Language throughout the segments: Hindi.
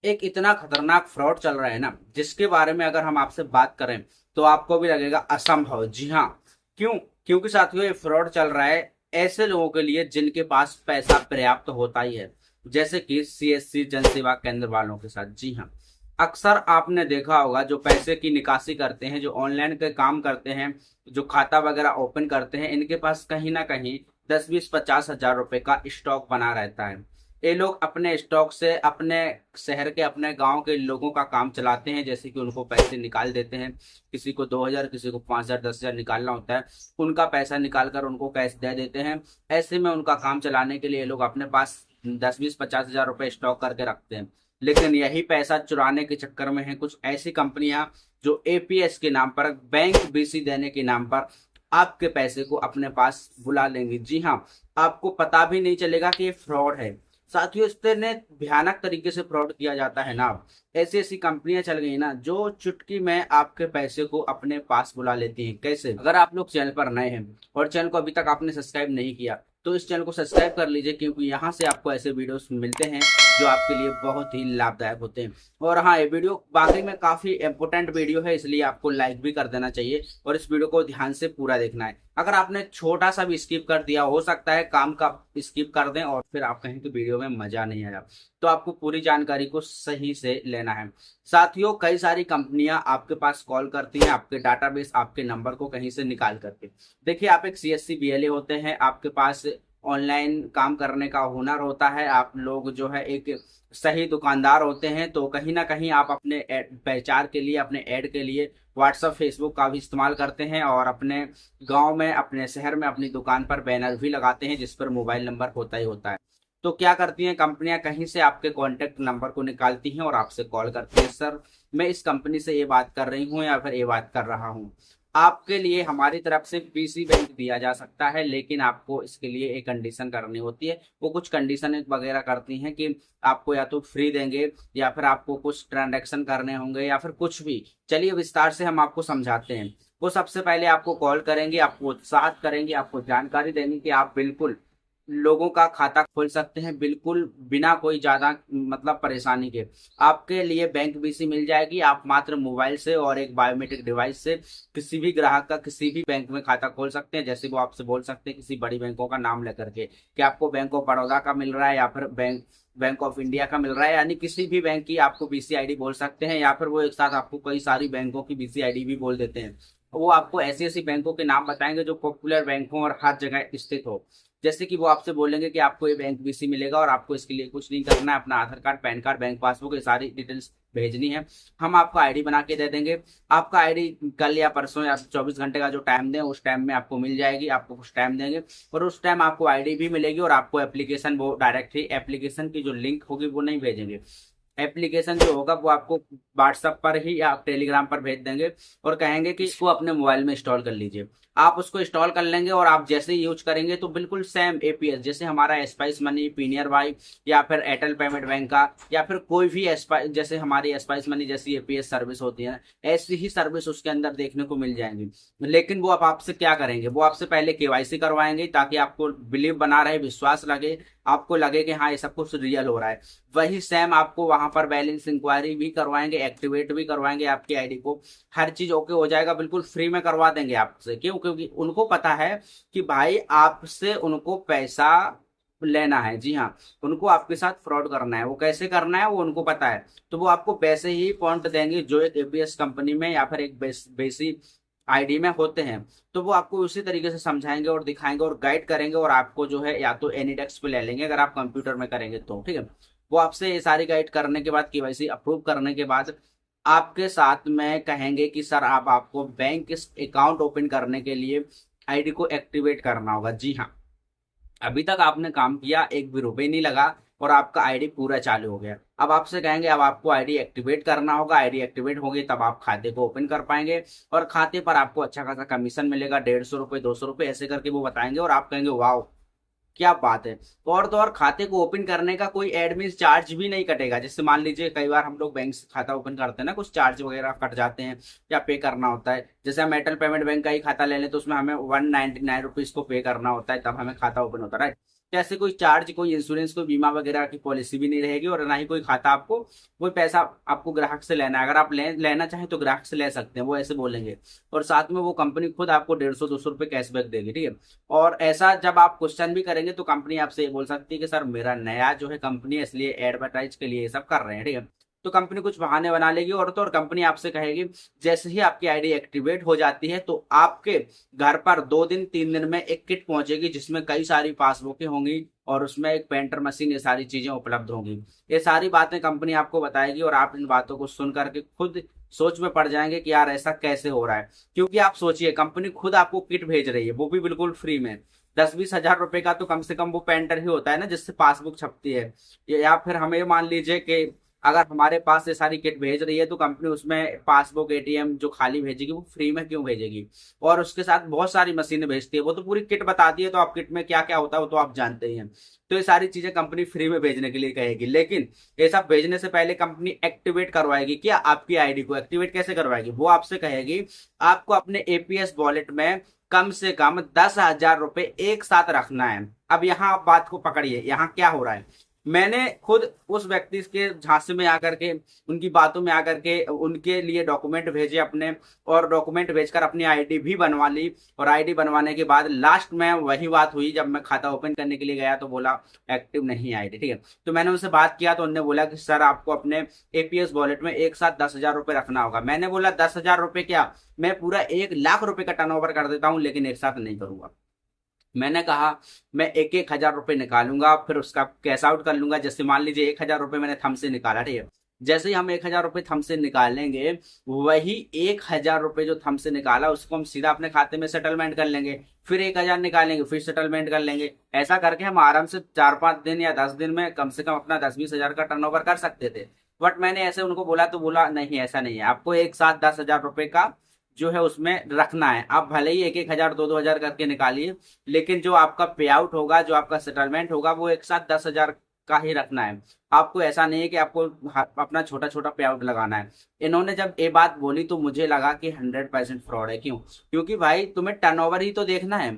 एक इतना खतरनाक फ्रॉड चल रहा है ना, जिसके बारे में अगर हम आपसे बात करें तो आपको भी लगेगा असंभव। जी हाँ। क्यों? क्योंकि साथियों, ये फ्रॉड चल रहा है ऐसे लोगों के लिए जिनके पास पैसा पर्याप्त होता ही है, जैसे कि सीएससी जन सेवा केंद्र वालों के साथ। जी हाँ। अक्सर आपने देखा होगा, जो पैसे की निकासी करते हैं, जो ऑनलाइन के काम करते हैं, जो खाता वगैरह ओपन करते हैं, इनके पास कहीं ना कहीं 10, 20, 50 हजार रुपए का स्टॉक बना रहता है। ये लोग अपने स्टॉक से अपने शहर के, अपने गांव के लोगों का काम चलाते हैं। जैसे कि उनको पैसे निकाल देते हैं, किसी को 2 हजार, किसी को 5 हजार, 10 हजार निकालना होता है, उनका पैसा निकाल कर उनको कैश दे देते हैं। ऐसे में उनका काम चलाने के लिए ये लोग अपने पास 10, 20, 50 हजार रुपए स्टॉक करके रखते हैं। लेकिन यही पैसा चुराने के चक्कर में है कुछ ऐसी कंपनियां जो एपीएस के नाम पर, बैंक बीसी देने के नाम पर आपके पैसे को अपने पास बुला लेंगी। जी हाँ। आपको पता भी नहीं चलेगा कि ये फ्रॉड है। साथियों, इतने भयानक तरीके से फ्रॉड किया जाता है ना, ऐसी ऐसी कंपनियां चल गई ना जो चुटकी में आपके पैसे को अपने पास बुला लेती हैं। कैसे? अगर आप लोग चैनल पर नए हैं और चैनल को अभी तक आपने सब्सक्राइब नहीं किया, तो इस चैनल को सब्सक्राइब कर लीजिए, क्योंकि यहाँ से आपको ऐसे वीडियोस मिलते हैं जो आपके लिए बहुत ही लाभदायक होते हैं। और हाँ, ये वीडियो वाकई में काफी इंपोर्टेंट वीडियो है, इसलिए आपको लाइक भी कर देना चाहिए और इस वीडियो को ध्यान से पूरा देखना है। अगर आपने छोटा सा भी स्किप कर दिया, हो सकता है काम का स्किप कर दें और फिर आप कहें कि वीडियो में मजा नहीं आया, तो आपको पूरी जानकारी को सही से लेना है। साथियों, कई सारी कंपनियां आपके पास कॉल करती हैं, आपके डाटाबेस, आपके नंबर को कहीं से निकाल करके। देखिए, आप एक सीएससी बीएलए होते हैं, आपके पास ऑनलाइन काम करने का हुनर होता है, आप लोग जो है एक सही दुकानदार होते हैं, तो कहीं ना कहीं आप अपने प्रचार के लिए, अपने ऐड के लिए व्हाट्सएप, फेसबुक का भी इस्तेमाल करते हैं और अपने गांव में, अपने शहर में अपनी दुकान पर बैनर भी लगाते हैं जिस पर मोबाइल नंबर होता ही होता है। तो क्या करती हैं कंपनियां, कहीं से आपके कॉन्टेक्ट नंबर को निकालती हैं और आपसे कॉल करती हैं, सर मैं इस कंपनी से ये बात कर रही हूँ या फिर ये बात कर रहा हूँ, आपके लिए हमारी तरफ से पीसी बैंक दिया जा सकता है, लेकिन आपको इसके लिए एक कंडीशन करनी होती है। वो कुछ कंडीशन वगैरह करती हैं कि आपको या तो फ्री देंगे या फिर आपको कुछ ट्रांजैक्शन करने होंगे या फिर कुछ भी। चलिए विस्तार से हम आपको समझाते हैं। वो सबसे पहले आपको कॉल करेंगे, आपको उत्साहित करेंगे, आपको जानकारी देंगे कि आप बिल्कुल लोगों का खाता खोल सकते हैं, बिल्कुल बिना कोई ज्यादा मतलब परेशानी के। आपके लिए बैंक बीसी मिल जाएगी। आप मात्र मोबाइल से और एक बायोमेट्रिक डिवाइस से किसी भी ग्राहक का किसी भी बैंक में खाता खोल सकते हैं। जैसे वो आपसे बोल सकते हैं किसी बड़ी बैंकों का नाम लेकर के कि आपको बैंक ऑफ बड़ौदा का मिल रहा है या फिर बैंक ऑफ इंडिया का मिल रहा है, यानी किसी भी बैंक की आपको बीसी आईडी बोल सकते हैं, या फिर वो एक साथ आपको कई सारी बैंकों की बीसी आईडी भी बोल देते हैं। वो आपको ऐसी ऐसी बैंकों के नाम बताएंगे जो पॉपुलर बैंक हो और हर जगह स्थित हो। जैसे कि वो आपसे बोलेंगे कि आपको ये बैंक बीसी मिलेगा और आपको इसके लिए कुछ नहीं करना है, अपना Aadhaar card, PAN card, bank passbook, ये सारी डिटेल्स भेजनी है। हम आपको आईडी बना के दे देंगे। आपका आईडी कल या परसों या 24 घंटे का जो टाइम दें उस टाइम में आपको मिल जाएगी। आपको कुछ टाइम देंगे और उस टाइम आपको आईडी भी मिलेगी और आपको एप्लीकेशन, वो डायरेक्ट ही एप्लीकेशन की जो लिंक होगी वो नहीं भेजेंगे। एप्लीकेशन जो होगा वो आपको व्हाट्सएप पर ही या टेलीग्राम पर भेज देंगे और कहेंगे कि इसको अपने मोबाइल में इंस्टॉल कर लीजिए। आप उसको इंस्टॉल कर लेंगे और आप जैसे ही यूज करेंगे तो बिल्कुल सेम एपीएस, जैसे हमारा स्पाइस मनी, पीनियर भाई या फिर एयरटेल पेमेंट बैंक का या फिर कोई भी जैसे हमारी स्पाइस मनी जैसी एपीएस सर्विस होती है, ऐसी ही सर्विस उसके अंदर देखने को मिल जाएंगी। लेकिन वो अब आपसे क्या करेंगे, वो आपसे पहले केवाईसी करवाएंगे ताकि आपको बिलीव बना रहे, विश्वास लगे, आपको लगे कि हाँ ये सब कुछ रियल हो रहा है। वही सेम आपको वहां पर बैलेंस इंक्वायरी भी करवाएंगे, एक्टिवेट भी करवाएंगे आपकी आईडी को। हर चीज ओके हो जाएगा, बिल्कुल फ्री में करवा देंगे आपसे। क्यों? क्योंकि उनको पता है कि भाई आपसे उनको पैसा लेना है। जी हाँ। उनको आपके साथ फ्रॉड करना है। वो कैसे करना है वो उनको पता है, तो वो आपको वैसे ही पॉइंट देंगे जो एक एपीएस कंपनी में या फिर एक बेसिक आईडी में होते हैं। तो वो आपको उसी तरीके से समझाएंगे और दिखाएंगे और गाइड करेंगे और आपको जो है या तो एनीडेस्क पे ले लेंगे अगर आप कंप्यूटर में करेंगे तो, ठीक है। वो आपसे ये सारी गाइड करने के बाद, केवाईसी अप्रूव करने के बाद आपके साथ में कहेंगे कि सर आप आपको बैंक अकाउंट ओपन करने के लिए आईडी को एक्टिवेट करना होगा। जी हाँ। अभी तक आपने काम किया, एक भी रुपए नहीं लगा और आपका आईडी पूरा चालू हो गया। अब आपसे कहेंगे अब आपको आईडी एक्टिवेट करना होगा। आईडी एक्टिवेट होगी तब आप खाते को ओपन कर पाएंगे और खाते पर आपको अच्छा खासा कमीशन मिलेगा, 150 रुपए, 200 रुपए, ऐसे करके वो बताएंगे और आप कहेंगे वाह क्या बात है। तो और खाते को ओपन करने का कोई एडमिन चार्ज भी नहीं कटेगा। जैसे मान लीजिए कई बार हम लोग बैंक से खाता ओपन करते हैं ना, कुछ चार्ज वगैरह कट जाते हैं या पे करना होता है। जैसे हम एयरटेल पेमेंट बैंक का ही खाता ले लें तो उसमें हमें 199 रुपीज को पे करना होता है, तब हमें खाता ओपन होता है, राइट। तो ऐसे कोई चार्ज, कोई इंश्योरेंस, कोई बीमा वगैरह की पॉलिसी भी नहीं रहेगी और ना ही कोई खाता आपको, कोई पैसा आपको ग्राहक से लेना है। अगर आप लेना चाहें तो ग्राहक से ले सकते हैं, वो ऐसे बोलेंगे। और साथ में वो कंपनी खुद आपको 150-200 रुपये कैशबैक देगी, ठीक है। और ऐसा जब आप क्वेश्चन भी करेंगे तो कंपनी आपसे ये बोल सकती है कि सर मेरा नया जो है कंपनी है, इसलिए एडवर्टाइज के लिए ये सब कर रहे हैं, ठीक है। तो कंपनी कुछ बहाने बना लेगी और तो और कंपनी आपसे कहेगी जैसे ही आपकी आईडी एक्टिवेट हो जाती है तो आपके घर पर 2 दिन 3 दिन में एक किट पहुंचेगी जिसमें कई सारी पासबुकें होंगी और उसमें एक पेंटर मशीन, ये सारी चीजें उपलब्ध होंगी। ये सारी बातें कंपनी आपको बताएगी और आप इन बातों को सुन करके खुद सोच में पड़ जाएंगे कि यार ऐसा कैसे हो रहा है। क्योंकि आप सोचिए, कंपनी खुद आपको किट भेज रही है, वो भी बिल्कुल फ्री में। 10-20 हजार रुपए का तो कम से कम वो पेंटर ही होता है ना जिससे पासबुक छपती है। या फिर हमें मान लीजिए कि अगर हमारे पास ये सारी किट भेज रही है तो कंपनी उसमें पासबुक, एटीएम जो खाली भेजेगी वो फ्री में क्यों भेजेगी। और उसके साथ बहुत सारी मशीनें भेजती है, वो तो पूरी किट बताती है, तो आप किट में क्या क्या होता है वो तो आप जानते ही हैं। तो ये सारी चीजें कंपनी फ्री में भेजने के लिए कहेगी, लेकिन ये सब भेजने से पहले कंपनी एक्टिवेट करवाएगी। क्या आपकी आईडी को एक्टिवेट कैसे करवाएगी, वो आपसे कहेगी आपको अपने एपीएस वॉलेट में कम से कम 10,000 रुपए एक साथ रखना है। अब यहाँ आप बात को पकड़िए, यहाँ क्या हो रहा है। मैंने खुद उस व्यक्ति के झांसे में आकर के, उनकी बातों में आकर के उनके लिए डॉक्यूमेंट भेजे अपने, और डॉक्यूमेंट भेजकर अपनी आईडी भी बनवा ली। और आईडी बनवाने के बाद लास्ट में वही बात हुई, जब मैं खाता ओपन करने के लिए गया तो बोला एक्टिव नहीं है आईडी, ठीक है। तो मैंने उनसे बात किया तो उन्होंने बोला कि सर आपको अपने एपीएस वॉलेट में एक साथ 10,000 रुपए रखना होगा। मैंने बोला 10,000 रुपए क्या, मैं पूरा 1 लाख रुपए का टर्नओवर कर देता हूँ, लेकिन एक साथ नहीं करूंगा। मैंने कहा मैं 1-1 हजार रुपए निकालूंगा, फिर उसका कैश आउट कर लूंगा। जैसे मान लीजिए 1,000 रुपए मैंने थम से निकाला, ठीक है। जैसे ही हम 1,000 रुपए थम से निकालेंगे, वही 1,000 रुपए जो थम से निकाला उसको हम सीधा अपने खाते में सेटलमेंट कर लेंगे। फिर 1,000 निकालेंगे, फिर सेटलमेंट कर लेंगे। ऐसा करके हम आराम से 4-5 दिन या 10 दिन में कम से कम अपना 10-20 हजार का टर्नओवर कर सकते थे। बट मैंने ऐसे उनको बोला तो बोला नहीं, ऐसा नहीं है, आपको एक साथ 10,000 रुपए का जो है उसमें रखना है। आप भले ही 1-1 हजार 2-2 हजार करके निकालिए, लेकिन जो आपका पे आउट होगा, जो आपका सेटलमेंट होगा, वो एक साथ 10,000 का ही रखना है। आपको ऐसा नहीं है कि आपको अपना छोटा छोटा पे आउट लगाना है। इन्होंने जब ये बात बोली तो मुझे लगा कि 100% फ्रॉड है। क्यों? क्योंकि भाई तुम्हें टर्नओवर ही तो देखना है।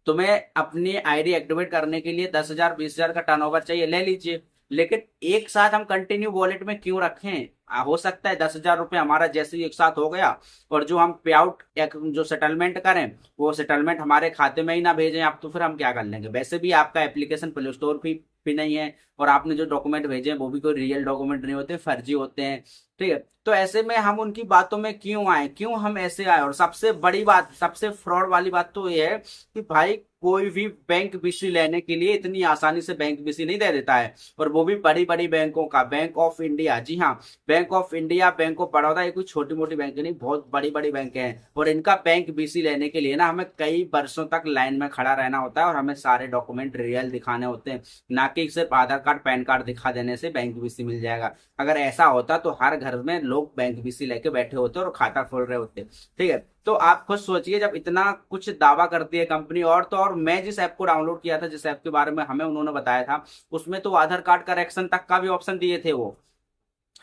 तुम्हें अपनी आईडी एक्टिवेट करने के लिए 10,000 20,000 का टर्नओवर चाहिए, ले लीजिए। लेकिन एक साथ हम कंटिन्यू वॉलेट में क्यों रखें? हो सकता है 10,000 रुपए हमारा जैसे ही एक साथ हो गया और जो हम पे आउट जो सेटलमेंट करें वो सेटलमेंट हमारे खाते में ही ना भेजें आप, तो फिर हम क्या कर लेंगे। वैसे भी आपका एप्लीकेशन प्ले स्टोर भी नहीं है, और आपने जो डॉक्यूमेंट भेजे हैं वो भी कोई रियल डॉक्यूमेंट नहीं होते, फर्जी होते हैं, ठीक है। तो ऐसे में हम उनकी बातों में क्यों आए, क्यों हम ऐसे आए। और सबसे बड़ी बात, सबसे फ्रॉड वाली बात तो ये है कि भाई कोई भी बैंक बीसी लेने के लिए इतनी आसानी से बैंक बीसी नहीं दे देता है, और वो भी बड़ी बड़ी बैंकों का। बैंक ऑफ इंडिया, जी हाँ, bank of India, bank of Baroda, ये कोई छोटी मोटी बैंक नहीं, बहुत बड़ी बड़ी बैंक हैं। और इनका बैंक बीसी लेने के लिए ना हमें कई वर्षों तक लाइन में खड़ा रहना होता है, और हमें सारे डॉक्यूमेंट रियल दिखाने होते हैं, ना कि सिर्फ आधार कार्ड पैन कार्ड दिखा देने से बैंक बीसी मिल जाएगा। अगर ऐसा होता तो हर घर में लोग बैंक बीसी लेके बैठे होते और खाता खोल रहे होते, ठीक है। तो आप खुद सोचिए, जब इतना कुछ दावा करती है कंपनी। और तो और मैं जिस ऐप को डाउनलोड किया था, जिस ऐप के बारे में हमें उन्होंने बताया था, उसमें तो आधार कार्ड करेक्शन तक का भी ऑप्शन दिए थे। वो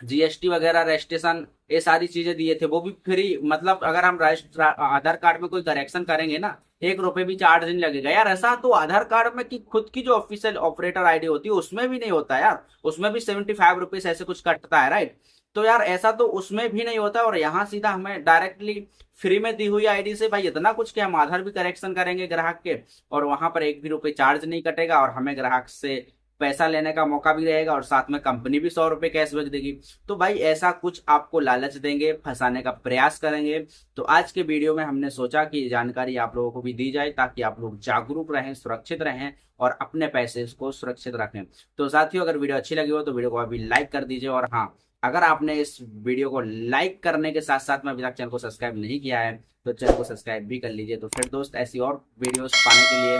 जीएसटी वगैरह, रजिस्ट्रेशन, ये सारी चीजें दिए थे, वो भी फ्री। मतलब अगर हम आधार कार्ड में कोई करेक्शन करेंगे ना, 1 रुपए भी चार्ज नहीं लगेगा यार। ऐसा तो आधार कार्ड में कि खुद की जो ऑफिशियल ऑपरेटर आईडी होती है उसमें भी नहीं होता यार, उसमें भी 75 रुपीज ऐसे कुछ कटता है, राइट। तो यार ऐसा तो उसमें भी नहीं होता, और यहाँ सीधा हमें डायरेक्टली फ्री में दी हुई आईडी से भाई इतना कुछ कि हम आधार भी करेक्शन करेंगे ग्राहक के, और वहां पर 1 भी रुपए चार्ज नहीं कटेगा, और हमें ग्राहक से पैसा लेने का मौका भी रहेगा, और साथ में कंपनी भी 100 रुपए कैशबैक देगी। तो भाई ऐसा कुछ आपको लालच देंगे, फंसाने का प्रयास करेंगे। तो आज के वीडियो में हमने सोचा कि जानकारी आप लोगों को भी दी जाए, ताकि आप लोग जागरूक रहें, सुरक्षित रहें, और अपने पैसे को सुरक्षित रखें। तो साथियों, अगर वीडियो अच्छी लगी हो तो वीडियो को अभी लाइक कर दीजिए। और हाँ, अगर आपने इस वीडियो को लाइक करने के साथ साथ में अभी तक चैनल को सब्सक्राइब नहीं किया है तो चैनल को सब्सक्राइब भी कर लीजिए। तो फिर दोस्त, ऐसी और वीडियोस पाने के लिए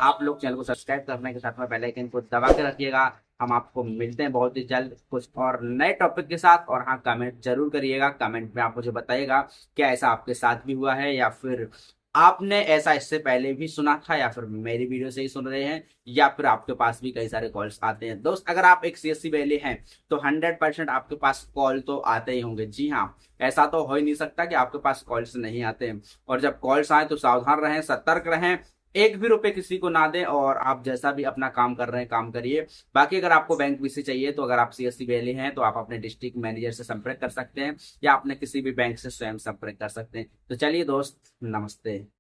आप लोग चैनल को सब्सक्राइब करने के साथ में बेल आइकन को दबा के रखिएगा। हम आपको मिलते हैं बहुत ही जल्द कुछ और नए टॉपिक के साथ। और हाँ, कमेंट जरूर करिएगा, कमेंट में आप मुझे बताइएगा क्या ऐसा आपके साथ भी हुआ है, या फिर आपने ऐसा इससे पहले भी सुना था, या फिर मेरी वीडियो से ही सुन रहे हैं, या फिर आपके पास भी कई सारे कॉल्स आते हैं। दोस्त, अगर आप एक सीएससी वैली हैं तो 100% आपके पास कॉल तो आते ही होंगे। जी हाँ, ऐसा तो हो ही नहीं सकता कि आपके पास कॉल्स नहीं आते हैं। और जब कॉल्स आए तो सावधान रहें, सतर्क रहें, एक भी रुपए किसी को ना दें, और आप जैसा भी अपना काम कर रहे हैं काम करिए। बाकी अगर आपको बैंक बीसी चाहिए तो अगर आप सीएससी वैली हैं तो आप अपने डिस्ट्रिक्ट मैनेजर से संपर्क कर सकते हैं, या अपने किसी भी बैंक से स्वयं संपर्क कर सकते हैं। तो चलिए दोस्त, नमस्ते।